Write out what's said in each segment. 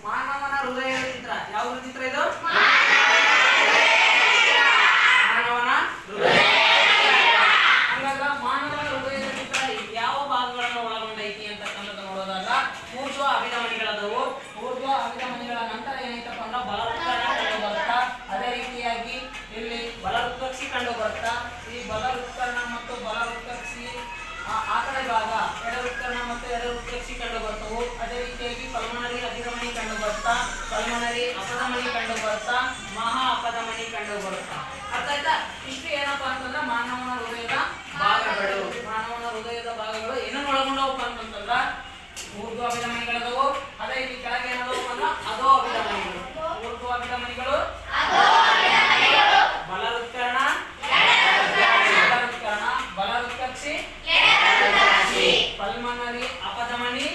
ಮಾನವನ ಹೃದಯದ ಚಿತ್ರ. ಯಾವ ಚಿತ್ರ ಇದು? ಮಾನವನ ಹೃದಯ. ಹಾಗಾದ್ರೆ ಮಾನವನ ಹೃದಯದ ಚಿತ್ರ ಯಾವ ಭಾಗಗಳನ್ನು ಒಳಗೊಂಡೈತಿ ಅಂತಕ್ಕಂಥದ್ದು ನೋಡೋದಾಗ ಊರ್ಧ್ವ ಅಭಿಧಮನಿಗಳದವು. ಊರ್ಧ್ವ ಅಭಿಧಮನಿಗಳ ನಂತರ ಏನೈತಪ್ಪ ಅಂದ್ರೆ ಬಲವೃತ್ಕರ್ಣ ಕಂಡು ಬರುತ್ತಾ. ಅದೇ ರೀತಿಯಾಗಿ ಇಲ್ಲಿ ಬಲವೃತ್ಕಕ್ಷಿ ಕಂಡು ಬರುತ್ತಾ. ಈ ಬಲವೃತ್ಕರ್ಣ ಮತ್ತು ಬಲವೃತ್ಕಕ್ಷಿ ಆ ಕಡೆ ಭಾಗ ಎಡವೃತ್ಕರ್ಣ ಮತ್ತು ಎಡವೃತ್ಕಕ್ಷಿ ಕಂಡು ಬರ್ತವು. ಅದೇ ರೀತಿಯಾಗಿ ಪಲ್ಮನರಿ ಅಭಿಧಮನಿ ಕಂಡು ಬರುತ್ತಾ. ಪಲ್ಮನರಿ ಅಪಧಮನಿ ಕಂಡು ಬರುತ್ತಾ. ಮಹಾ ಅಪಧಮನಿ ಕಂಡು ಬರುತ್ತಾ. ಅರ್ಥ ಆಯ್ತಾ? ಇಷ್ಟು ಏನಪ್ಪಾ ಅಂತಂದ್ರೆ ಮಾನವನ ಹೃದಯದ ಭಾಗಗಳು. ಮಾನವನ ಹೃದಯದ ಭಾಗಗಳು ಏನನ್ನು ಒಳಗೊಂಡವಪ್ಪ ಅಂತಂದ್ರ ಊರ್ಧ್ವ ಅಭಿಧಮನಿಗಳದವು. ಅದೇ ಇಲ್ಲಿ ಕೆಳಗೆ ಏನದವಪ್ಪ ಅಂದ್ರ ಅಧೋ ಅಭಿಧಮನಿಗಳು. ಊರ್ಧ್ವ ಅಭಿಧಮನಿಗಳು, ಬಲವೃತ್ಕರ್ಣ, ಬಲವೃತ್ಕಕ್ಷಿ, ಪಲ್ಮನರಿ ಅಪಧಮನಿ,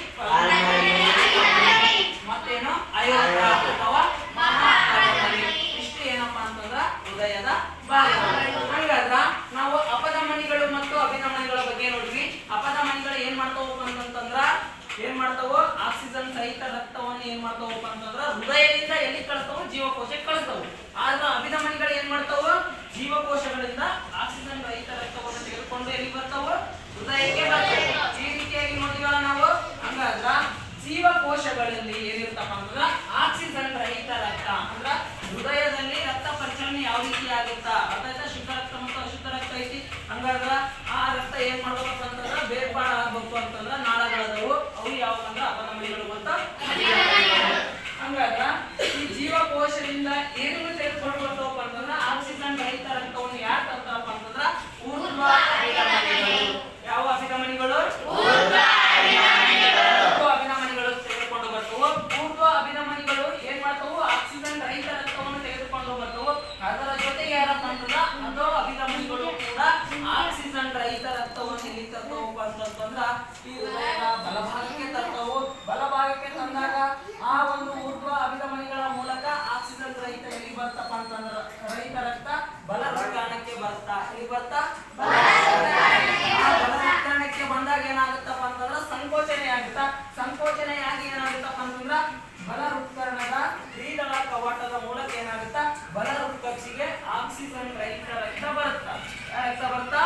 ಮತ್ತೇನು ಅಯೋರ್ಥ ಅಥವಾ ಮಹಾ ಅಪಧಮನಿ. ಇಷ್ಟು ಏನಪ್ಪಾ ಅಂತಂದ್ರ ಹೃದಯದ ಭಾಗಗಳು. ಹಂಗಾದ್ರ ನಾವು ಅಪಧಮನಿಗಳು ಮತ್ತು ಅಭಿಧಮನಿಗಳ ಬಗ್ಗೆ ನೋಡಿದ್ವಿ. ಅಪಧಮನಿಗಳು ಏನ್ ಮಾಡ್ತಾವಪ್ಪ ಅಂತಂದ್ರ ಏನ್ ಮಾಡ್ತಾವೋ ಆಕ್ಸಿಜನ್ ಸಹಿತ ರಕ್ತವನ್ನು ಏನ್ ಮಾಡ್ತಾವಪ್ಪ ಅಂತಂದ್ರ ಹೃದಯದಿಂದ ಎಲ್ಲಿ ಕಳಿಸ್ತಾವ? ಜೀವಕೋಶಕ್ಕೆ ಕಳಿಸ್ತಾವ. ಆದ್ರೆ ಅಭಿಧಮನಿಗಳು ಏನ್ ಮಾಡ್ತಾವ? ಜೀವಕೋಶಗಳಿಂದ ಆಕ್ಸಿಜನ್ ರಹಿತ ರಕ್ತವನ್ನು ತೆಗೆದುಕೊಂಡು ಎಲ್ಲಿ ಬರ್ತಾವ? ಹೃದಯಕ್ಕೆ ಬರ್ತಾವ. ಈ ರೀತಿಯಾಗಿ ನೋಡಿದ್ವಲ್ಲ ನಾವು. ಹಂಗಾದ್ರ ಜೀವಕೋಶಗಳಲ್ಲಿ ಏನಿರ್ತಪ್ಪ ಅಂತಂದ್ರ ಆಕ್ಸಿಜನ್ ರಹಿತ ರಕ್ತ ಅಂದ್ರ ಹೃದಯದಲ್ಲಿ ರಕ್ತ ಪರಿಚಲನೆ ಯಾವ ರೀತಿ ಆಗುತ್ತಾ? ಅರ್ಥಾಯ್ತಾ? ಶುದ್ಧ ರಕ್ತ ಮತ್ತು ಅಶುದ್ಧ ರಕ್ತ ಐತಿ. ಹಂಗಾದ್ರ ಆ ರಕ್ತ ಏನ್ ಮಾಡ್ಬೇಕಪ್ಪ ಅಂತಂದ್ರ ಬೇರ್ಪಾಡ ಆಗ್ಬೇಕು ಅಂತಂದ್ರ ನಾಳಗಳದವು. ಅವು ಯಾವಂದ್ರ ಅಪಧಮನಿಗಳು ಅಂತ. ಹಂಗಾದ್ರ ಈ ಜೀವಕೋಶದಿಂದ ಏನನ್ನು ತೆಗೆದುಕೊಂಡು ಬರ್ತಾವಪ್ಪ ಅಂತಂದ್ರ ಆಕ್ಸಿಜನ್ ರಹಿತ ರಕ್ತವನ್ನು ಯಾರು ತರ್ತಾರಪ್ಪ ಅಂತಂದ್ರ ಊರ್ಧ್ವ ಅಭಿಧಮನಿಗಳು. ಯಾವ ಅಭಿಧಮನಿಗಳು? ಊರ್ಧ್ವ ಅಭಿಧಮನಿಗಳು ತೆಗೆದುಕೊಂಡು ಬರ್ತವು. ಊರ್ಧ್ವ ಅಭಿಧಮನಿಗಳು ಏನ್ ಮಾಡ್ತಾವು? ಆಕ್ಸಿಜನ್ ರಹಿತ ರಕ್ತವನ್ನು ತೆಗೆದುಕೊಂಡು ಬರ್ತವು. ಅದರ ಜೊತೆಗೆ ಯಾರಪ್ಪ ಅಂತಂದ್ರ ಅಧೋ ಅಭಿಧಮನಿಗಳು ಕೂಡ ಆಕ್ಸಿಜನ್ ರಹಿತ ರಕ್ತವನ್ನು ಎಲ್ಲಿ ತರ್ತವಪ್ಪ ಅಂತಂದ್ರ ಈ ಹೃದಯದ ಬಲಭಾಗಕ್ಕೆ ತರ್ತವು. ಬಲಭಾಗಕ್ಕೆ ತಂದಾಗ ಆ ಒಂದು ಊರ್ಧ್ವ ಅಭಿಧಮನಿಗಳ ಮೂಲಕ ಆಕ್ಸಿಜನ್ ರಹಿತ ಎಲ್ಲಿ ಬರ್ತಪ್ಪ ಅಂತಂದ್ರ ರಹಿತ ರಕ್ತ ಬಲವೃತ್ಕರ್ಣಕ್ಕೆ ಬರ್ತಾ. ಎಲ್ಲಿ ಬರ್ತಾ? ಬಲವೃತ್ಕರ್ಣಕ್ಕೆ ಬಂದಾಗ ಏನಾಗುತ್ತಪ್ಪ ಅಂತಂದ್ರ ಸಂಕೋಚನೆ ಆಗುತ್ತಾ. ಸಂಕೋಚನೆಯಾಗಿ ಏನಾಗುತ್ತಪ್ಪ ಅಂತಂದ್ರ ಬಲವೃತ್ಕರ್ಣದ ದ್ವಿದಳ ಕವಾಟದ ಮೂಲಕ ಏನಾಗುತ್ತಾ? ಬಲವೃತ್ಕಕ್ಷಿಗೆ ಆಕ್ಸಿಜನ್ ರಹಿತ ರಕ್ತ ಬರುತ್ತಾ. ರಕ್ತ ಬರ್ತಾ?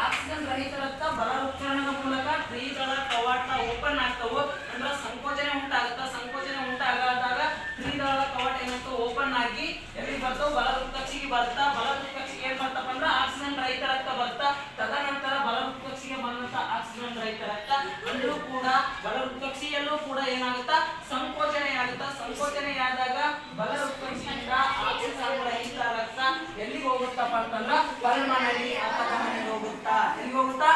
ಆಕ್ಸಿಜನ್ ರಹಿತ ರಕ್ತ ಬಲವೃತ್ಕರ್ಣದ ಮೂಲಕ ದ್ವಿದಳ ಕವಾಟ ಓಪನ್ ಆಗ್ತವು. ಅಂದ್ರೆ ಸಂಕೋಚನೆ ಉಂಟಾಗುತ್ತಾ. ಸಂಕೋಚನೆ ಉಂಟಾಗದಾಗ ದ್ವಿದಳ ಕವಾಟ ಏನಂತ ಓಪನ್ ಆಗಿ ಎಲ್ಲಿ ಬರ್ತಾವ? ಬಲವೃತ್ಕಕ್ಷಿಗೆ ಬರ್ತಾ. ಬಲವೃತ್ಕಕ್ಷಿಗೆ ಏನ್ ಬರ್ತಪ್ಪ ಅಂದ್ರೆ ಆಕ್ಸಿಜನ್ ರಹಿತ ರಕ್ತ ಬರ್ತಾ. ತದನಂತರ ಬಲವೃತ್ಕಕ್ಷಿಗೆ ಬಂದಂತ ಆಕ್ಸಿಜನ್ ರಹಿತ ರಕ್ತ ಅಲ್ಲೂ ಕೂಡ ಬಲವೃತ್ಕಕ್ಷಿಯಲ್ಲೂ ಕೂಡ ಏನಾಗುತ್ತಾ? ಸಂಕೋಚನೆ ಆಗುತ್ತಾ. ಸಂಕೋಚನೆಯಾದಾಗ ಬಲವೃತ್ಕಕ್ಷಿಯಿಂದ ಆಕ್ಸಿಜನ್ ರಹಿತ ರಕ್ತ ಎಲ್ಲಿಗೆ ಹೋಗುತ್ತಪ್ಪ ಅಂತಂದ್ರ ಪಲ್ಮನರಿ ಅಪಧಮನಿಗೆ ಹೋಗುತ್ತಾ. ಎಲ್ಲಿಗೆ ಹೋಗುತ್ತಾ?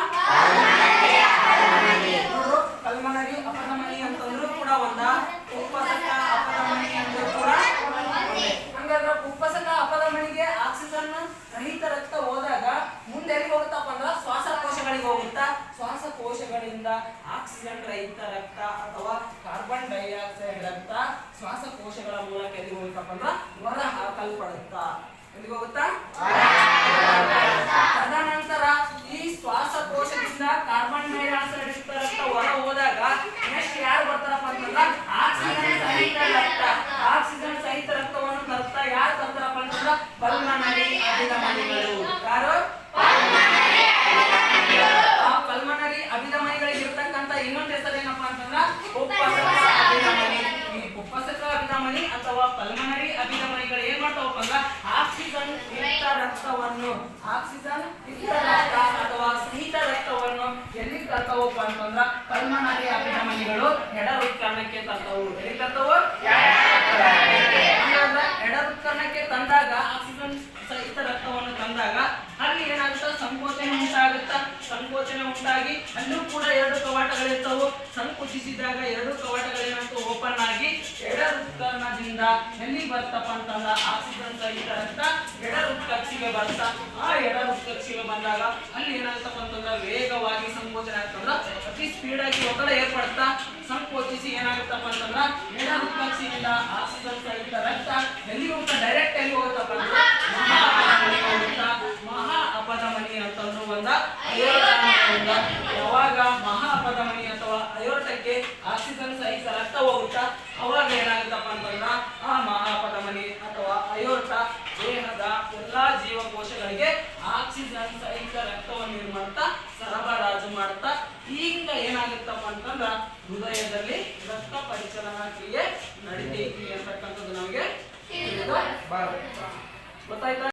ಪಲ್ಮನರಿ ಅಪಧಮನಿ ಅಂತಂದ್ರೂ ಕೂಡ ಒಂದ, ಕುಪ್ಪಸಕ ಅಪಧಮನಿ ಅಂದ್ರೂ ಕೂಡ ಒಂದೇ. ಹಂಗಾದ್ರೆ ಕುಪ್ಪಸಕ ಅಪಧಮನಿಗೆ ಆಕ್ಸಿಜನ್ ರಹಿತ ರಕ್ತ ಹೋದಾಗ ಮುಂದೆ ಎಲ್ಲಿಗೆ ಹೋಗುತ್ತಪ್ಪ ಅಂದ್ರ ಶ್ವಾಸಕೋಶಗಳಿಗೆ ಹೋಗುತ್ತಾ. ಶ್ವಾಸಕೋಶಗಳಿಂದ ಆಕ್ಸಿಜನ್ ರಹಿತ ರಕ್ತ ಅಥವಾ ಕಾರ್ಬನ್ ಡೈಆಕ್ಸೈಡ್ ರಕ್ತ ಶ್ವಾಸಕೋಶಗಳ ಮೂಲಕ ಎಲ್ಲಿಗೆ ಹೋಗುತ್ತಪ್ಪ ಅಂದ್ರ ಹೊರ ಹಾಕಲ್ಪಡುತ್ತಾ. ಎಲ್ಲಿಗೆ ಹೋಗುತ್ತಾ? ತದನಂತರ ಈ ಶ್ವಾಸಕೋಶದಿಂದ ಕಾರ್ಬನ್ ಡೈಆಕ್ಸೈಡ್ ಯುಕ್ತ ರಕ್ತ ಹೊರ ಹೋದಾಗ ನೆಕ್ಸ್ಟ್ ಯಾರು ಬರ್ತಾರಪ್ಪ ಅಂತಂದ್ರ ಆಕ್ಸಿಜನ್ ಸಹಿತ ರಕ್ತ. ಆಕ್ಸಿಜನ್ ಸಹಿತ ರಕ್ತವನ್ನು ತರ್ತಾ. ಯಾರು ತರ್ತಾರಪ್ಪ ಅಂತಂದ್ರ ಪಲ್ಮನರಿ ಅಭಿಧಮನಿಗಳು. ಯಾರು? ಆ ಪಲ್ಮನರಿ ಅಭಿಧಮನಿಗಳಿಗೆ ಇರ್ತಕ್ಕಂಥ ಇನ್ನೊಂದು ಹೆಸರು ಏನಪ್ಪಾ ಅಂತಂದ್ರ ಕುಪ್ಪಸಕ ಅಭಿಧಮನಿ. ಈ ಕುಪ್ಪಸಕ ಅಭಿಧಮನಿ ಅಥವಾ ಪಲ್ಮನರಿ ಅಭಿಧಮನಿಗಳು ಏನ್ ಮಾಡ್ತಾವಪ್ಪ ಅಂದ್ರ ಆಕ್ಸಿಜನ್ ಯುಕ್ತ ರಕ್ತವನ್ನು ಆಕ್ಸಿಜನ್ ಯುಕ್ತ ರಕ್ತ ಅಥವಾ ಸಹಿತ ರಕ್ತವನ್ನು ಎಲ್ಲಿ ತರ್ತಾವಪ್ಪ ಅಂತಂದ್ರ ಪಲ್ಮನರಿ ಅಭಿಧಮನಿಗಳು ಎಡವೃತ್ಕರ್ಣಕ್ಕೆ ತರ್ತಾವು. ಎಲ್ಲಿ ತರ್ತಾವು? ಎಡವೃತ್ಕರ್ಣಕ್ಕೆ ತಂದಾಗ ಆಕ್ಸಿಜನ್ ಸಹಿತ ರಕ್ತವನ್ನು ತಂದಾಗ ಅಲ್ಲಿ ಏನಾಗುತ್ತಾ? ಸಂಕೋಚನೆ ಉಂಟಾಗುತ್ತಾ. ಸಂಕೋಚನೆ ಉಂಟಾಗಿ ಅಲ್ಲೂ ಕೂಡ ಎರಡು ಕವಾಟಗಳಿರ್ತಾವು. ಸಂಕೋಚಿಸಿದಾಗ ಎರಡು ಕವಾಟಗಳೇನಂತೂ ಓಪನ್ ಆಗಿ ಎಡವೃತ್ಕರ್ಣದಿಂದ ಎಲ್ಲಿ ಬರ್ತಪ್ಪ ಅಂತಂದ್ರ ಆಕ್ಸಿಜನ್ ಸಹಿತ ರಕ್ತ ಎಡವೃತ್ಕಕ್ಷಿಗೆ ಬರ್ತಾ. ಆ ಎಡವೃತ್ಕಕ್ಷಿಗೆ ಬಂದಾಗ ಅಲ್ಲಿ ಏನಾಗುತ್ತಪ್ಪ ಅಂತಂದ್ರ ವೇಗವಾಗಿ ಸಂಕೋಚನೆ ಆಗ್ತಂದ್ರ ಅತಿ ಸ್ಪೀಡ್ ಆಗಿ ಒತ್ತಡ ಏರ್ಪಡ್ತಾ. ಸಂಕೋಚಿಸಿ ಏನಾಗುತ್ತಪ್ಪ ಅಂತಂದ್ರ ಎಡವೃತ್ಕಕ್ಷಿಯಿಂದ ಆಕ್ಸಿಜನ್ ಸಹಿತ ರಕ್ತ ಎಲ್ಲಿ ಹೋಗ್ತಾ? ಡೈರೆಕ್ಟ್ ಎಲ್ಲಿ ಹೋಗುತ್ತಪ್ಪ ಅಂದ್ರೆ ಮಹಾ ಅಪಧಮನಿಗೆ ಹೋಗುತ್ತಾ. ಮಹಾ ಅಪಧಮನಿ ಅಂತಂದ್ರು ಒಂದ, ಅಯೋರ್ಥ. ಯಾವಾಗ ಮಹಾ ಅಪಧಮನಿ ಅಥವಾ ಅಯೋರ್ಥ ದೇಹಕ್ಕೆ ಆಕ್ಸಿಜನ್ ಸಹಿತ ರಕ್ತ ಹೋಗುತ್ತಾ ಅವಾಗ ಏನಾಗುತ್ತಪ್ಪ ಅಂತಂದ್ರ ಆ ಮಹಾಪಧಮನಿ ಅಥವಾ ಅಯೋರ್ಟ ದೇಹದ ಎಲ್ಲಾ ಜೀವಕೋಶಗಳಿಗೆ ಆಕ್ಸಿಜನ್ ಸಹಿತ ರಕ್ತವನ್ನು ಏನ್ ಮಾಡ್ತಾ ಸರಬರಾಜು ಮಾಡ್ತಾ ಈಗ ಏನಾಗುತ್ತಪ್ಪ ಅಂತಂದ್ರ ಹೃದಯದಲ್ಲಿ ರಕ್ತ ಪರಿಚಲನಾ ಕ್ರಿಯೆ ನಡೀತೈತಿ ಅಂತಕ್ಕಂಥದ್ದು ನಮಗೆ ಗೊತ್ತಾಯ್ತಾ?